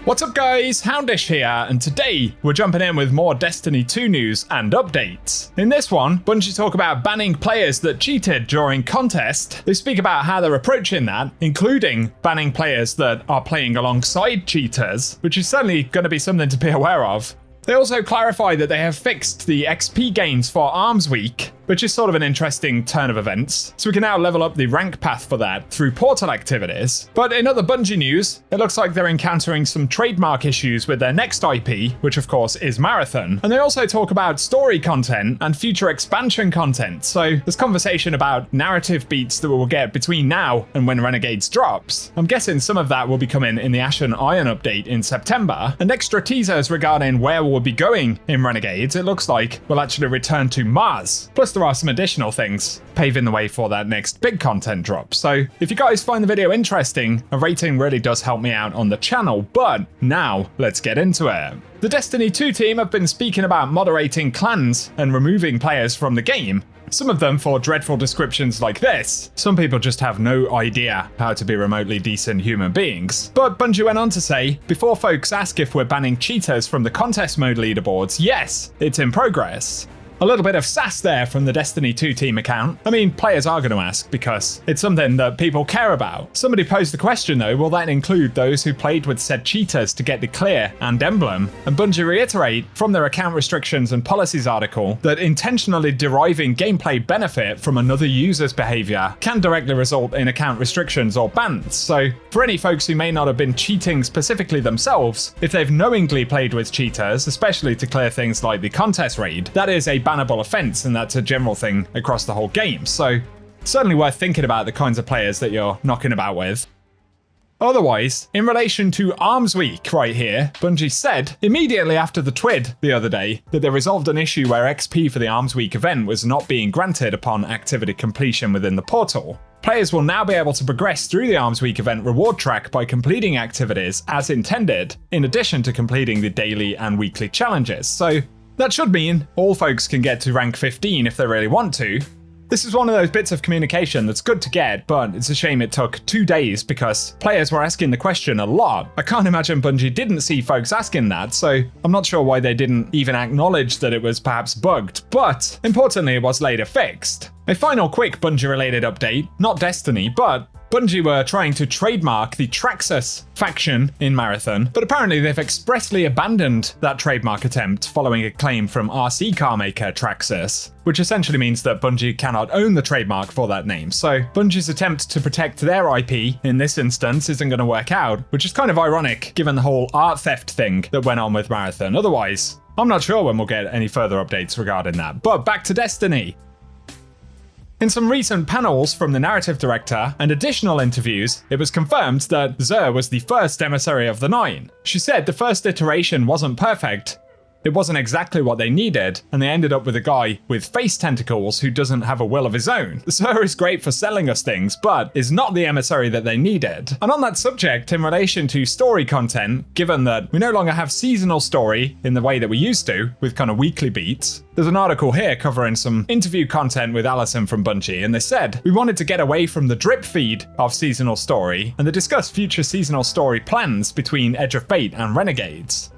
What's up guys, Houndish here, and today we're jumping in with more Destiny 2 news and updates. In this one, Bungie talk about banning players that cheated during contest. They speak about how they're approaching that, including banning players that are playing alongside cheaters, which is certainly going to be something to be aware of. They also clarify that they have fixed the XP gains for Arms Week, which is sort of an interesting turn of events, so we can now level up the rank path for that through portal activities. But in other Bungie news, it looks like they're encountering some trademark issues with their next IP, which of course is Marathon. And they also talk about story content and future expansion content, so there's conversation about narrative beats that we'll get between now and when Renegades drops. I'm guessing some of that will be coming in the Ashen Iron update in September, and extra teasers regarding where we'll be going in Renegades. It looks like we'll actually return to Mars. Plus there are some additional things paving the way for that next big content drop. So if you guys find the video interesting, a rating really does help me out on the channel. But now let's get into it. The Destiny 2 team have been speaking about moderating clans and removing players from the game. Some of them for dreadful descriptions like this. Some people just have no idea how to be remotely decent human beings. But Bungie went on to say, before folks ask if we're banning cheaters from the contest mode leaderboards, yes, it's in progress. A little bit of sass there from the Destiny 2 team account. I mean, players are going to ask because it's something that people care about. Somebody posed the question though, will that include those who played with said cheaters to get the clear and emblem? And Bungie reiterate from their account restrictions and policies article that intentionally deriving gameplay benefit from another user's behavior can directly result in account restrictions or bans. So for any folks who may not have been cheating specifically themselves, if they've knowingly played with cheaters, especially to clear things like the contest raid, that is a bannable offense, and that's a general thing across the whole game. So certainly worth thinking about the kinds of players that you're knocking about with. Otherwise, in relation to Arms Week right here, Bungie said immediately after the TWID the other day that they resolved an issue where XP for the Arms Week event was not being granted upon activity completion within the portal. Players will now be able to progress through the Arms Week event reward track by completing activities as intended, in addition to completing the daily and weekly challenges. So that should mean all folks can get to rank 15 if they really want to. This is one of those bits of communication that's good to get, but it's a shame it took 2 days because players were asking the question a lot. I can't imagine Bungie didn't see folks asking that, so I'm not sure why they didn't even acknowledge that it was perhaps bugged, but importantly it was later fixed. A final quick Bungie related update, not Destiny, but Bungie were trying to trademark the Traxxas faction in Marathon, but apparently they've expressly abandoned that trademark attempt following a claim from RC car maker Traxxas, which essentially means that Bungie cannot own the trademark for that name. So Bungie's attempt to protect their IP in this instance isn't going to work out, which is kind of ironic given the whole art theft thing that went on with Marathon. Otherwise, I'm not sure when we'll get any further updates regarding that. But back to Destiny. In some recent panels from the narrative director and additional interviews, it was confirmed that Xur was the first emissary of the Nine. She said the first iteration wasn't perfect. It wasn't exactly what they needed, and they ended up with a guy with face tentacles who doesn't have a will of his own. Xur is great for selling us things, but is not the emissary that they needed. And on that subject, in relation to story content, given that we no longer have seasonal story in the way that we used to, with kind of weekly beats, there's an article here covering some interview content with Allison from Bungie, and they said, we wanted to get away from the drip feed of seasonal story, and they discussed future seasonal story plans between Edge of Fate and Renegades.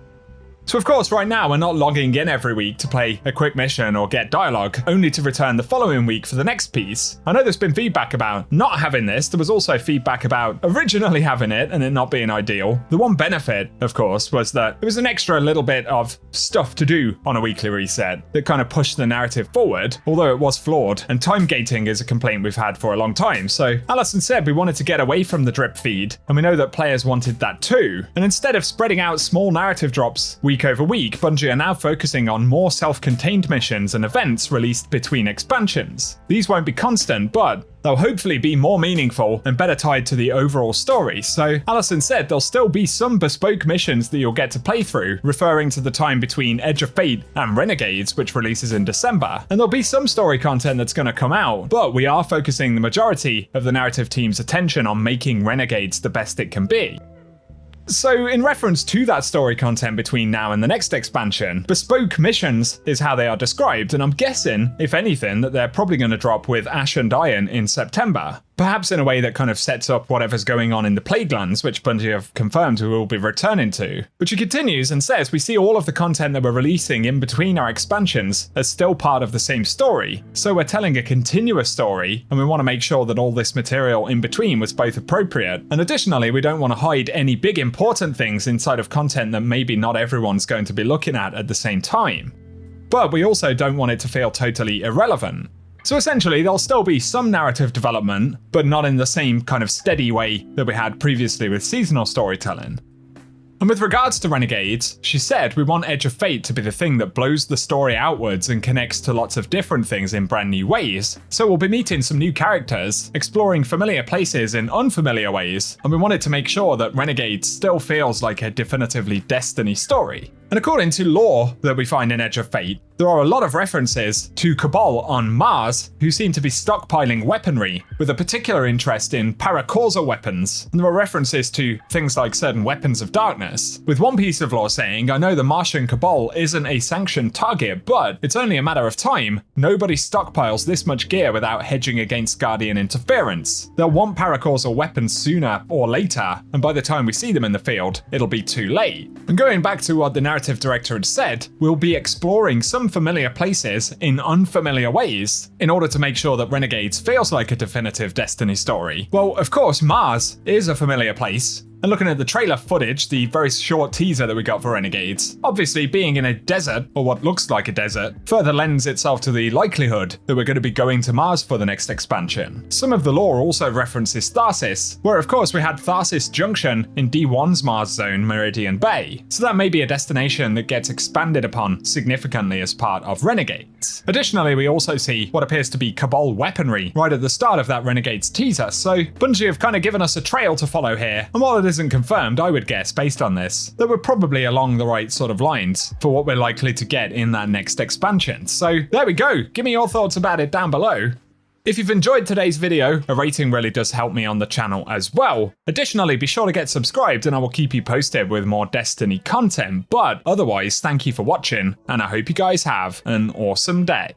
So of course right now we're not logging in every week to play a quick mission or get dialogue, only to return the following week for the next piece. I know there's been feedback about not having this, there was also feedback about originally having it and it not being ideal. The one benefit, of course, was that it was an extra little bit of stuff to do on a weekly reset that kind of pushed the narrative forward, although it was flawed, and time gating is a complaint we've had for a long time. So Allison said we wanted to get away from the drip feed, and we know that players wanted that too. And instead of spreading out small narrative drops week over week, Bungie are now focusing on more self-contained missions and events released between expansions. These won't be constant, but they'll hopefully be more meaningful and better tied to the overall story. So Allison said there'll still be some bespoke missions that you'll get to play through, referring to the time between Edge of Fate and Renegades, which releases in December. And there'll be some story content that's going to come out, but we are focusing the majority of the narrative team's attention on making Renegades the best it can be. So in reference to that story content between now and the next expansion, bespoke missions is how they are described, and I'm guessing, if anything, that they're probably going to drop with Ash and Iron in September. Perhaps in a way that kind of sets up whatever's going on in the Plaguelands, which Bungie have confirmed we will be returning to. But she continues and says we see all of the content that we're releasing in between our expansions as still part of the same story. So we're telling a continuous story, and we want to make sure that all this material in between was both appropriate. And additionally, we don't want to hide any big important things inside of content that maybe not everyone's going to be looking at the same time. But we also don't want it to feel totally irrelevant. So essentially, there'll still be some narrative development, but not in the same kind of steady way that we had previously with seasonal storytelling. And with regards to Renegades, she said we want Edge of Fate to be the thing that blows the story outwards and connects to lots of different things in brand new ways. So we'll be meeting some new characters, exploring familiar places in unfamiliar ways, and we wanted to make sure that Renegades still feels like a definitively Destiny story. And according to lore that we find in Edge of Fate, there are a lot of references to Cabal on Mars, who seem to be stockpiling weaponry, with a particular interest in paracausal weapons, and there are references to things like certain weapons of darkness, with one piece of lore saying, I know the Martian Cabal isn't a sanctioned target, but it's only a matter of time. Nobody stockpiles this much gear without hedging against Guardian interference. They'll want paracausal weapons sooner or later, and by the time we see them in the field, it'll be too late. And going back to what the narrative director had said, we'll be exploring some familiar places in unfamiliar ways in order to make sure that Renegades feels like a definitive Destiny story. Well, of course, Mars is a familiar place. And looking at the trailer footage, the very short teaser that we got for Renegades, obviously being in a desert, or what looks like a desert, further lends itself to the likelihood that we're going to be going to Mars for the next expansion. Some of the lore also references Tharsis, where of course we had Tharsis Junction in D1's Mars zone, Meridian Bay, so that may be a destination that gets expanded upon significantly as part of Renegades. Additionally, we also see what appears to be Cabal weaponry right at the start of that Renegades teaser, so Bungie have kind of given us a trail to follow here, and while it isn't confirmed, I would guess, based on this, that we're probably along the right sort of lines for what we're likely to get in that next expansion. So there we go. Give me your thoughts about it down below. If you've enjoyed today's video, a rating really does help me on the channel as well. Additionally, be sure to get subscribed and I will keep you posted with more Destiny content. But otherwise, thank you for watching, and I hope you guys have an awesome day.